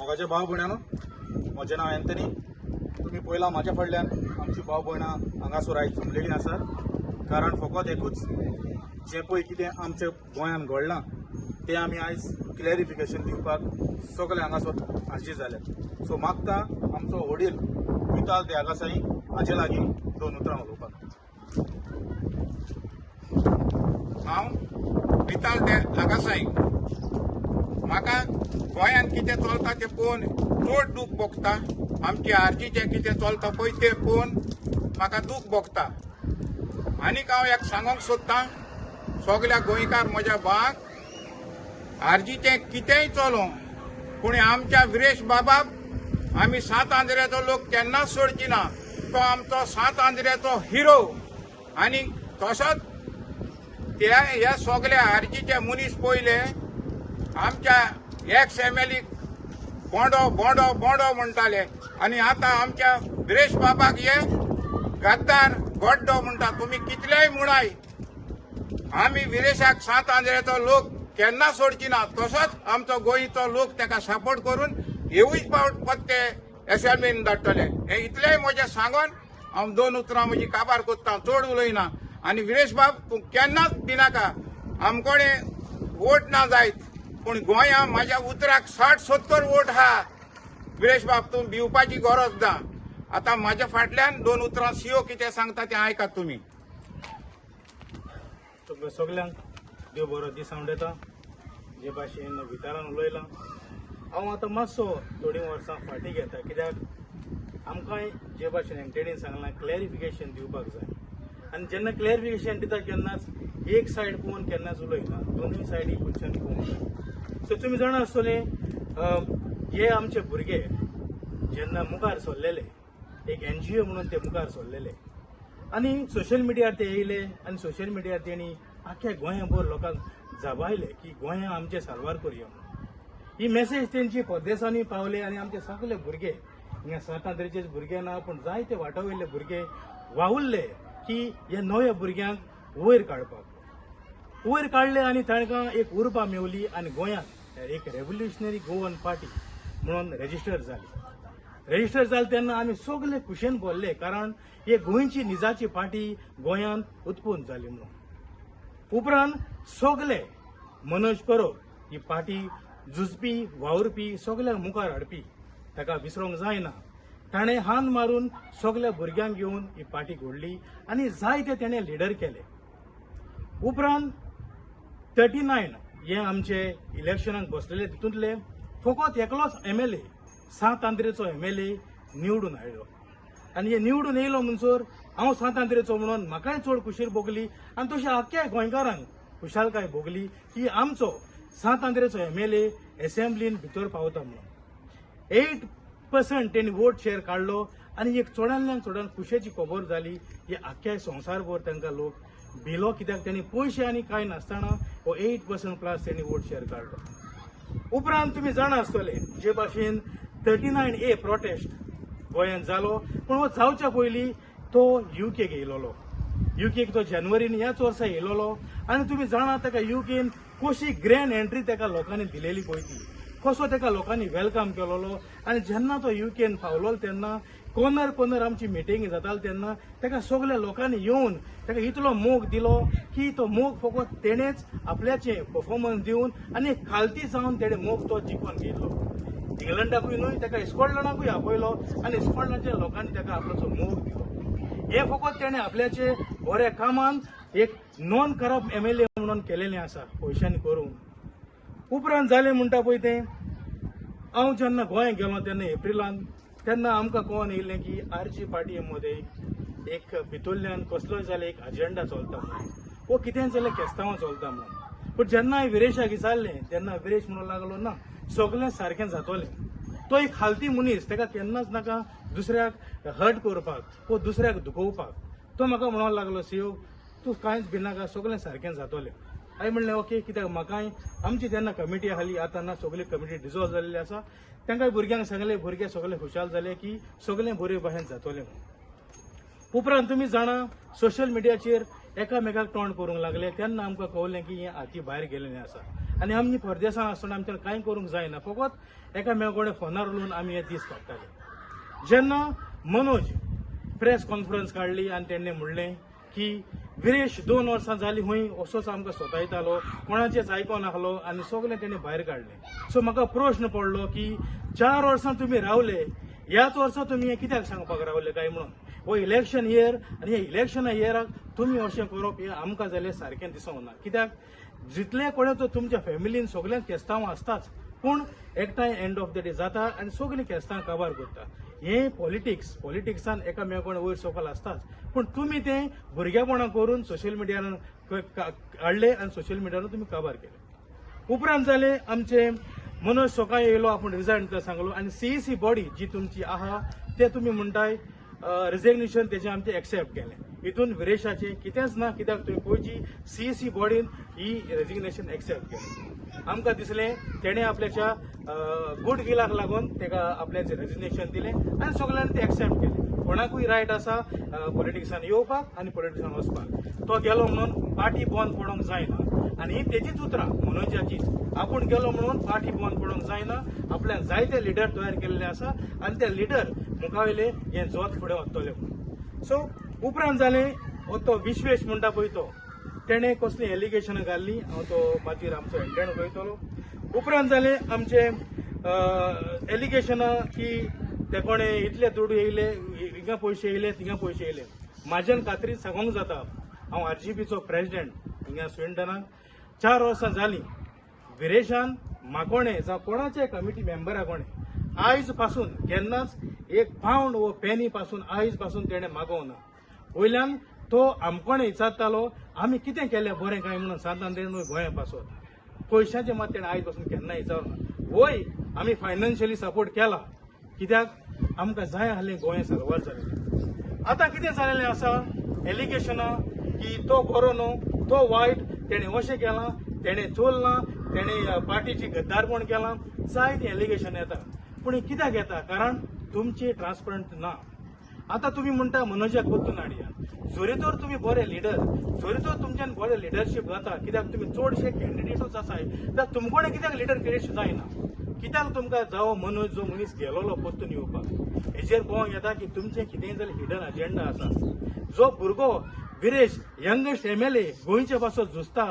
मोगाचे भाव भयणानो, म्हजें नांव एंथनी. तुमी पळयला म्हाज्या फाटल्यान आमची भाव भयणां हांगासर आयज जमलेलीं आसात. कारण फकत एकूच, जें पळय कितें आमच्या गोंयांत घडलां तें आमी आयज क्लॅरिफिकेशन दिवपाक सगळे हांगासर हाजीर जाल्यात. सो मागता आमचो वडील विताल देगासाई हाजे लागीं 2 उतरां उलोवपाक. हांव विताल देगासाई. म्हाका गोंयांत कितें चलता तें पळोवन चड दूख भोगता. आमचे आरजीचें कितें चलता पळय तें पळोवन म्हाका दूख भोगता. आनीक हांव एक सांगूंक सोदतां सगल्या गोंयकार म्हज्या भावांक, आरजीचें कितेंय चलो पूण आमच्या विरेश बाबाक आमी सात आंद्रेचो लोक केन्नाच सोडची ना. तो आमचो सात आंद्रेचो हिरो. आनी तसोच हे सगळे आरजीचे मनीस पयले आमच्या एक्स एमएलएक बोंडो बोंडो बोंडो म्हणटाले आनी आतां आमच्या विरेश बाबाक हे गद्दार गड्डो म्हणटा. तुमी कितलेय म्हणाय, आमी विरेशाक सात आंद्रेचो लोक केन्ना सोडची ना. तसोच आमचो गोंयचो लोक ताका सपोर्ट करून येवूच पावट पत्ते एसेंब्लीन धाडटले. हे इतलेय म्हजें सांगून हांव 2 उतरां म्हजी काबार कोत्तां, चड उलयना. आनी विरेश बाब, तूं केन्नाच भिनाका. आमकोडे वोट ना जायत पूण गोंया म्हाज्या उतराक 60-70 वोट आहा. विरेश बाब, तूं भिवपाची गरज ना. आतां म्हाज्या फाटल्यान 2 उतरां सीओ कितें सांगता तें आयकात तुमी. तुमकां सगल्यांक देव बरो दीस येता. जे भाशेन वितारान उलयलां, हांव आतां मातसो थोडीं वर्सां फाटीं घेता. कित्याक आमकांय जे भाशेन एंटेडीन सांगलां क्लॅरिफिकेशन दिवपाक जाय. आनी जेन्ना क्लॅरिफिकेशन दिता केन्नाच एक सायड पळोवन केन्नाच उलयना, दोनूय सायडी कडच्यान पळोवन. सो तुमी जाणा आसतले, हे आमचे भुरगे जेन्ना मुखार सरलेले, एक NGO म्हणून ते मुखार सरलेले आनी सोशल मिडियार ते येयले आनी सोशल मिडियार तेणी आख्या गोंयाभर लोकांक जाबायले की गोंया आमचे साल्वार करया म्हणून. ही मेसेज तेंची परदेसांनी पावले आनी आमचे सगळे भुरगे, हिंगा 7 आंद्रेचेच भुरगे ना पूण जायते वाटा वयले भुरगे वावुरले की ह्या नव्या भुरग्यांक वयर काडपाक. वयर काडले आनी तांकां एक उर्बा मेवली आनी गोंयांत एक रेव्होल्युशनरी गोवन पार्टी म्हणून रजिस्टर जाली. रजिस्टर जाले तेन्ना आमी सगळे खुशेन भरले, कारण हे गोंयची निजाची पार्टी गोंयांत उत्पन्न जाली म्हणून. उपरांत सगळे मनोज परब ही पार्टी झुजपी वावुरपी सगळ्यांक मुखार हाडपी, ताका विसरूंक जायना. ताणें हात मारून सगळ्या भुरग्यांक घेवन ही पार्टी घडली आनी जायते तेणें लिडर केले. उपरांत 39 हे आमचे इलेक्शनाक बसलेले, तितूंतले फकत एकलोच MLA 7 आंद्रेचो MLA निवडून आयलो. आनी हे निवडून येयलो म्हणसर हांव 7 आंद्रेचो म्हणून म्हाकाय चड खुशी भोगली आनी तशें आख्या गोंयकारांक खुशालकाय भोगली की आमचो 7 आंद्रेचो MLA एसेंब्लीन भितर पावता म्हणून. 8% तेणी वोट शेअर काडलो आनी एक चडांतल्यान चडान खुशेची खबर जाली. हे आख्या संवसारभर तांकां लोक भिलो, कित्याक तेणी पयशे आनी कांय नासतना हो 8% प्लस तेणी वोट शेअर काडलो. उपरांत तुमी जाणा आसतले जे भाशेन 39A प्रोटेस्ट गोंयांत जालो, पूण हो जावच्या पयलीं तो UK येयलोलो. UK तो जानेवारीन ह्याच वर्सा येयलोलो आनी तुमी जाणा ताका UKन कशी ग्रँड एंट्री ताका लोकांनी दिलेली पळय ती, कसो ताका लोकांनी वेलकम केलोलो. आनी जेन्ना तो UKन पावलो तेन्ना कोनर आमची मिटींग जाताली तेन्ना ताका सगळ्या लोकांनी येवन ताका इतलो मोग दिलो की तो मोग फकत तेणेच आपल्याचे परफॉर्मन्स दिवन आनी खालती जावन तेणे मोग तो जिखून घेतलो. इंग्लंडाकूय न्हय, ताका स्कॉटलंडाकूय आपयलो आनी स्कॉटलंडाच्या लोकांनी ताका आपलो मोग दिलो. हे फकत तेणे आपल्याचे बऱ्या कामान एक नॉन करप्ट MLA म्हणून केलेलें आसा, पयशांनी करून. उपरांत जालें म्हणटा पळय तें, हांव जेन्ना गोंयांत गेलो तेन्ना एप्रिलांत, तेन्ना आमकां कळोन येयलें की RG पार्टी मदें एक भितरल्यान कसलोय जाल्यार एक अजेंडा चलता म्हणून, वो कितें जाल्यार केस्तांवां चलता म्हणून. पूण जेन्ना हांवें विरेशाक विचारलें तेन्ना विरेश म्हणूंक लागलो, ना सगळें सारकें जातलें. तो एक खालती मनीस, ताका केन्नाच नाका दुसऱ्याक हर्ट करपाक वा दुसऱ्याक दुखोवपाक. तो म्हाका म्हणूंक लागलो, सीओ तूं कांयच भिनाका, सगळें सारकें जातलें. हांवें म्हणलें ओके, कित्याक म्हाकाय आमची तेन्ना कमिटी आसली, आतां ना सगळी कमिटी डिजॉल्व जाल्ली आसा. तांकांय भुरग्यांक सांगलें, भुरगे सगळे खुशाल जाले की सगळें बरे भाशेन जातलें म्हणून. उपरांत तुमी जाणा सोशल मिडियाचेर एकामेकाक तोंड करूंक लागले तेन्ना आमकां कळलें की हें हाती भायर गेलेलें आसा आनी आमी परदेसांत आसतना आमच्यान कांय करूंक जायना, फकत एकामेकाकडे फोनार उलोवन आमी हे दीस काडटाले. जेन्ना मनोज प्रेस कॉन्फरन्स काडली आनी तेणें म्हणलें की विरेश 2 वर्सां जालीं हूंय असोच आमकां सोतायतालो, कोणाचेच आयकोनाहलो आनी सगळें तेणें भायर काडलें. सो म्हाका प्रश्न पडलो की 4 वर्सां तुमी रावले, ह्याच वर्सा तुमी हें कित्याक सांगपाक रावले काय म्हणून. हो इलेक्शन इयर आनी हे इलेक्शना इयराक तुमी अशें करप हें आमकां जाल्यार सारकें दिसूंक ना. कित्याक जितले कोणें तो तुमच्या फॅमिलीन सगळ्यांक केस्तांव आसताच, पूण एकठांय एंड ऑफ द डे जाता आनी सगळीं केस्तां काबार करता. हे पॉलिटिक्सान एकामेकाकडे वयर सकयल आसताच, पूण तुमी तें भुरगेपणां करून सोशल मिडियान काडले आनी सोशल मिडियान तुमी काबार केले. उपरांत जालें आमचे मनोज सकाळी येयलो, आपूण रिजायन करता सांगलो आनी सीईसी बॉडी जी तुमची आहा ते तुमी म्हणटाय रिजिग्नेशन तेजें आमचें एक्सेप्ट केलें. हितून विरेशाचें कितेंच ना, कित्याक तुवें पयची सीईसी बॉडीन ही रेजिग्नेशन एक्सेप्ट केलें. आमकां दिसलें तेणें आपल्याच्या गुड विलाक लागून तेका आपल्याचें रेजिग्नेशन दिलें आनी सगळ्यांनी तें एक्सेप्ट केलें. कोणाकूय रायट आसा पॉलिटिक्सान येवपाक आनी पॉलिटिक्सान वचपाक. तो गेलो म्हणून पार्टी बंद पडोवंक जायना आनी ही तेजीच उतरां मनोजाचीच. आपूण गेलो म्हणून पार्टी बंद पडोवंक जायना, आपल्याक जायते लिडर तयार केल्ले आसा आनी ते लिडर मुखावयले हें जोत फुडें वतले म्हणून. सो उपरांत जालें तो विश्वेश म्हणटा पळय तो, तेणें कसली एलिगेशनां घाल्ली, हांव तो मागीर आमचो एंडेण उलयतलो. उपरांत जालें आमचे एलिगेशनां की ते कोणें इतले दुडू येयले, हिंगा पयशे येयले थिंगा पयशे येयले. म्हाज्यान खात्रीन सांगूंक जाता, हांव आरजीपीचो प्रेसिडेंट हिंगा स्विडनाक 4 वर्सां जालीं. विरेशान म्हाकोणें जावं कोणाचे कमिटी मेंबरा कोणें आयज पासून केन्नाच एक पावंड वो पेनी पासून आयज पासून तेणें मागोवं ना. वयल्यान तो आमकोणें विचारतालो आमी कितें केलें बरें काय म्हणून सांतांद्रेन गोंया पासून. पयशांचे मात तेणें आयज पासून केन्ना विचारूं ना. वय आमी फायनान्शियली सपोर्ट केला, कित्याक आमकां जाय आसलें गोंय सर्वर जालें. आतां कितें जालेलें आसा एलिगेशनां की तो बरो न्हू, तो वायट, तेणें अशें केलां, तेणें चोरलां, तेणें पार्टीची गद्दारपण केलां, जायती एलिगेशन येता. पूण कित्याक येता? कारण तुमची ट्रान्सपरंट ना. आतां तुमी म्हणटा मनोजाक परतून हाडया. जोरी तर तुमी बरे लिडर, जोरी तर तुमच्यान बरें लिडरशीप जाता, कित्याक तुमी चडशे कॅन्डिडेटूच आसाय, जाल्यार तुमकोणें कित्याक लिडर क्रिएट जायना? कित्याक तुमकां जावो मनोज जो मनीस गेलोलो परतून येवपाक, हेजेर पळोवंक येता की तुमचें कितेंय जाल्यार हिडन अजेंडा आसा. जो भुरगो विरेश यंगेस्ट एमएलए गोंयचे पासून झुजता,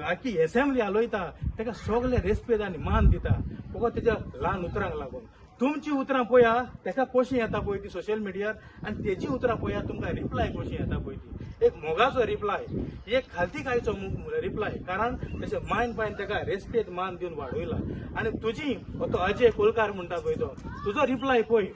आखी असेंब्ली हालयता, ताका सगळे रेस्पेद आनी मान दिता, फकत तेज्या ल्हान उतरांक लागून. तुमची उतरां पळया, ताका कशीं येता पळय ती सोशल मिडियार, आनी तेजी उतरां पळया तुमकां रिप्लाय कशीं येता पळय ती. एक मोगाचो रिप्लाय, एक खालतीकायचो रिप्लाय, कारण तेचे मायन पायन ताका रेस्पेद मान दिवन वाडयला. आनी तुजी तो अजय कोलकार म्हणटा पळय तो, तुजो रिप्लाय पळय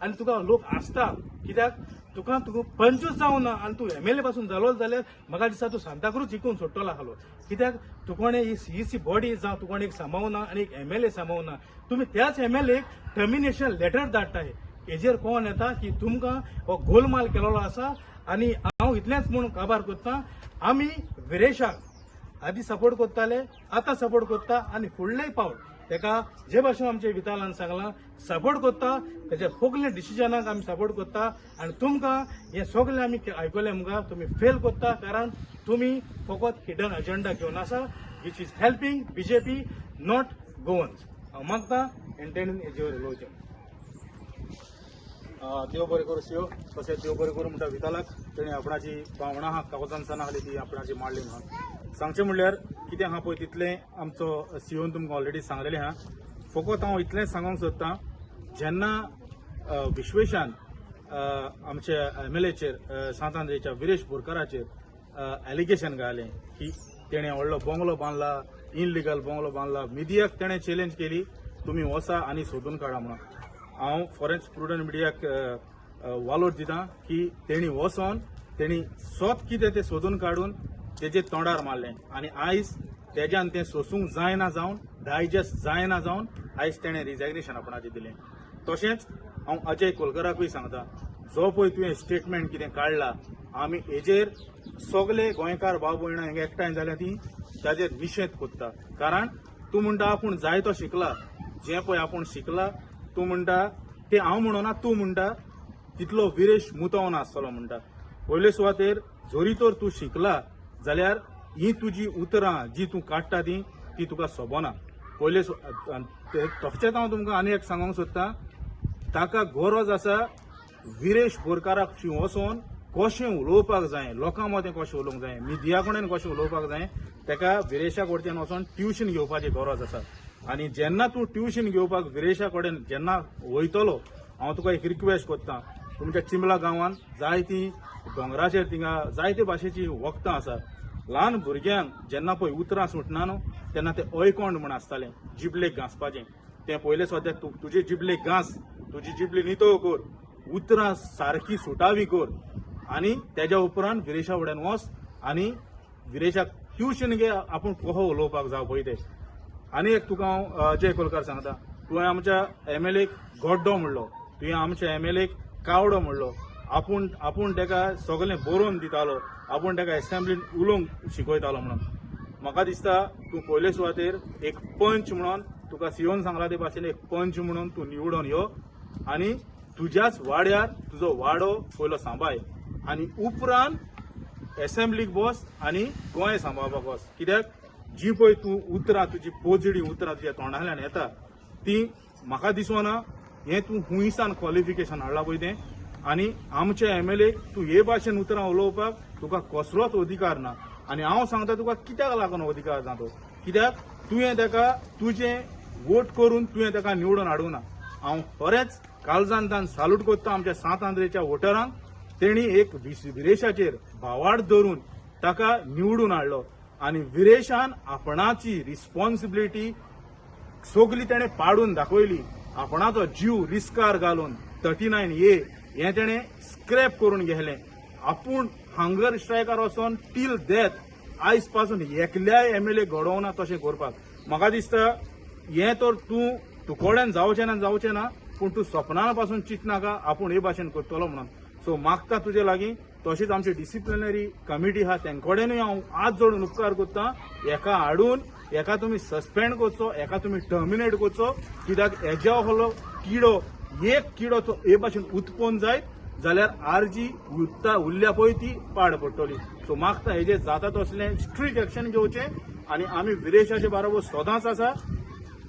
आनी तुका लोक आसता. कित्याक तुका 25 जावं ना आनी तूं एमएलए पासून जालो जाल्यार म्हाका दिसता तूं सांताक्रूज जिखून सोडटलो आसलो. कित्याक तुकोणें ही सीईसी बॉडी जावं तुकोणें एक सांबाळना आनी एक एमएलए सांबाळना. तुमी त्याच एमएलएक टर्मिनेशन लेटर धाडटाय. हेजेर कोण येता की तुमकां हो गोलमाल केलेलो आसा. आनी हांव इतलेंच म्हणून काबार करतां, आमी विरेशाक आदी सपोर्ट करताले, आतां सपोर्ट करता आनी फुडलेय पावल तेका जे भाशेन आमच्या वितालान सांगलां सपोर्ट करता. तेच्या सगळे डिसिजनाक आमी सपोर्ट करता आनी तुमकां हे सगळें आमी आयकलें मुखार तुमी फेल करता, कारण तुमी फकत हिडन अजेंडा घेवन आसा, which is helping BJP not Goans. हांव मागतां एंटेनीन हेजेर उलोवचें. देव बरें करूं सिओ. तशेंच देव बरें करूं म्हणटा वितालाक, तेणें आपणाची भावना आहा कागजान साना आहली ती आपणाची मांडली म्हणून. सांगचें म्हणल्यार कितें आहा पळय तितलें आमचो सीओन तुमकां ऑलरेडी सांगलेलें आहा. फकत हांव इतलेंच सांगूंक सोदतां, जेन्ना विश्वेशान आमचे एमएलएचेर सांतांद्रेच्या विरेश बोरकाराचेर एलिगेशन घालें की तेणें व्हडलो बंगलो बांदला, इनलिगल बंगलो बांदला, मिडियाक तेणें चॅलेंज केली तुमी वचा आनी सोदून काडा म्हणून. हांव फॉरेन्स प्रुडंट मिडियाक वालोर दितां की तेणी वचोन तेणी स्वत कितें तें सोदून काडून तेजे तोंडार मारलें आनी आयज तेज्यान तें सोसूंक जायना जावन, डायजेस्ट जायना जावन आयज तेणें रिजाग्नेशन आपणाचें दिलें. तशेंच हांव अजय कोलकाराकूय सांगता, जो पळय तुवें स्टेटमेंट कितें काडला, आमी हेजेर सगळे गोंयकार भाव भयणां हिंगा एकठांय जाल्यार ती ताजेर निशेध कोत्ता. कारण तूं म्हणटा आपूण जाय तो शिकला, जें पळय आपूण शिकला तूं म्हणटा तें हांव म्हणना, तूं म्हणटा तितलो विरेश मुतोव नासतलो म्हणटा. पयले सुवातेर जोरी तर तूं शिकला जाल्यार ही तुजी उतरां जी तूं काडटा ती ती तुका सोबना पयले तशेंच हांव तुमकां आनी एक सांगूंक सोदतां ताका गरज आसा विरेश बोरकाराक वचोन कशें उलोवपाक जाय लोकां मदें कशें उलोवंक जाय मिडिया कडेन कशें उलोवपाक जाय ताका विरेशा कडच्यान वचोन ट्युशन घेवपाची गरज आसा आनी जेन्ना तूं ट्युशन घेवपाक विरेशा कडेन जेन्ना वयतलो हांव तुका एक रिक्वेस्ट करतां तुमच्या चिंबला गांवांत जायतीं दोंगराचेर थिंगा जायते भाशेची वखदां आसा ल्हान भुरग्यांक जेन्ना पळय उतरां सुटना न्हू तेन्ना ते अयकोंड म्हण आसतालें जिबलेक घांसपाचें तें पयलें सद्याक तुजे जिबलेक घांस तुजी जिबली नितळ कर उतरां सारकी सुटावी कर आनी तेज्या उपरांत विरेशा फुड्यान वच आनी विरेशाक ट्युशन घे आपूण कसो उलोवपाक जाय पळय तें आनी एक तुका हांव अजय कोलकार सांगता तुवें आमच्या एमएलएक गड्डो म्हणलो तुवें आमच्या एमएलएक कावडो म्हणलो आपूण ताका सगळें बरोवन दितालो आपूण ताका एसेंब्लीन उलोवंक शिकयतालो म्हणून म्हाका दिसता तूं पयले सुवातेर एक पंच म्हणून तुका सीओन सांगला ते भाशेन एक पंच म्हणून तूं निवडून यो आनी तुज्याच वाड्यार तुजो वाडो पयलो सांबाळ आनी उपरांत एसेंब्लीक बस आनी गोंय सांबाळपाक वच कित्याक जी पळय तूं उतरां तुजी पोजडी उतरां तुज्या तोंडांतल्यान येता ती म्हाका दिसना हें तूं हुंयसान क्वॉलिफिकेशन हाडलां पळय तें आनी आमच्या एमएलएक तूं हे भाशेन उतरां उलोवपाक तुका कसलोच अधिकार ना आनी हांव सांगता तुका कित्याक लागून अधिकार ना तो कित्याक तुवें ताका तुजें वोट करून तुवें ताका निवडून हाडूंक ना हांव खरेंच काळजांतल्यान साल्यूट करता आमच्या सात आंध्रेच्या वोटरांक तेणी एक विरेशाचेर भावार्थ धरून ताका निवडून हाडलो आनी विरेशान आपणाची रिस्पॉन्सिबिलिटी सगळी तेणें पाडून दाखयली आपणाचो जीव रिस्कार घालून 39A हें तेणें स्क्रॅप करून गेलें आपूण हंगर स्ट्रायकार वचोन टील डेथ आयज पासून एकल्याय एमएलए घडोवना तशें करपाक म्हाका दिसता हें तर तूं तुकोड्यान जावचें ना पूण तूं स्वप्नान पासून चिंतनाका आपूण हे भाशेन करतलो म्हणून सो मागता तुजे लागीं तशीच आमची डिसिप्लिनरी कमिटी आहा तेंकडेनूय हांव आज जोडून उपकार करता एका हाडून एका तुमी सस्पेंड करचो एका तुमी टर्मिनेट करचो कित्याक हेज्या हलो किडो एक किडो तो हे भाशेन उत्पन्न जायत जाल्यार आरजी उरल्या पळय ती पाड पडटली सो मागता हेजे जाता तसलें स्ट्रिक्ट एक्शन घेवचें आनी आमी विरेशाचे बरोबर सदांच आसा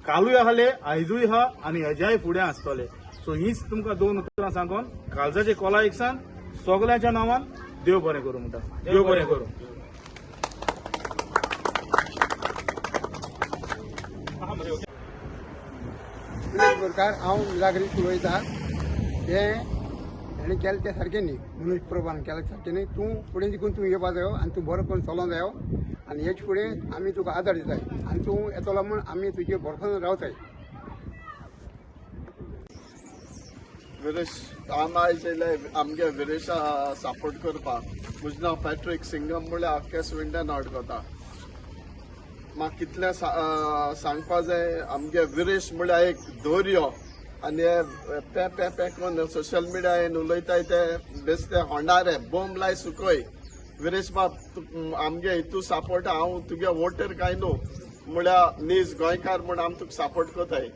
कालूय आहले आयजूय आहा आनी हेज्याय फुडें आसतले सो हीच तुमकां दोन उतरां सांगून काळजाचे कोला एकसान सगळ्याच्या नांवान देव बरें करूं म्हणटा देव बरें करूं प्रकार हांव मिलाग्री उलयतां तें हेणें केलें तें सारकें न्ही मनीस प्रभान केलें सारकें न्ही तूं फुडें जिखून तूं येवपा जायो आनी तूं बरो करून चलोवंक जायो आनी हेचे फुडें आमी तुका आदार दिताय आनी तूं येतलो म्हूण आमी तुजे भरसून रावताय विरेश हांव आयज येयले आमगे विरेशा सपोर्ट करपाक म्हजें नांव पॅट्रीक सिंगम म्हळ्यार आख्या स्विंडन अडकता म्हाका कितलें सांगपा जाय आमगे विरेश म्हळ्यार एक धैर्य आनी पे पे पे करून सोशल मिडियान उलयताय ते बेश्टे होंडारे बॉम्ब लाय सुकय विरेश बाब आमगे हितू सपोर्ट हांव तुगे वोटर काय न्हू म्हळ्यार नीज गोंयकार म्हूण आमी तुका सपोर्ट कोताय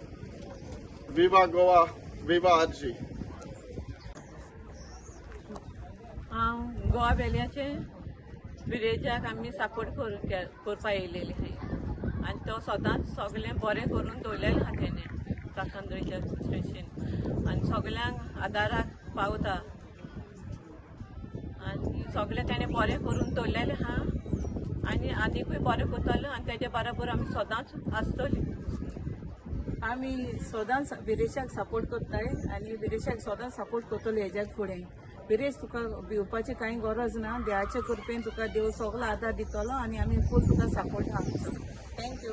विवा गोवा विवा आरजी हांव गोवा वेल्याचे विरेजाक आमी सपोर्ट करपा येयलेली आहाय आनी तो सदांच सगळें बरें करून दवरलेलें आहा तेणें कांकंद्रेच्या स्टेशन आनी सगळ्यांक आदाराक पावता आनी सगळें तेणें बरें करून दवरलेलें आहा आनी आनीकूय बरें करतलो आनी तेजे बरोबर आमी सदांच आसतलीं आमी सदांच विरेशाक सपोर्ट करताय आनी विरेशाक सदांच सपोर्ट करतले हेज्याक फुडें विरेश तुका भिवपाची कांय गरज ना देवाचे कृपेन तुका देव सगळो आदार दितलो आनी आमी फूल तुका सपोर्ट आहा थँक्यू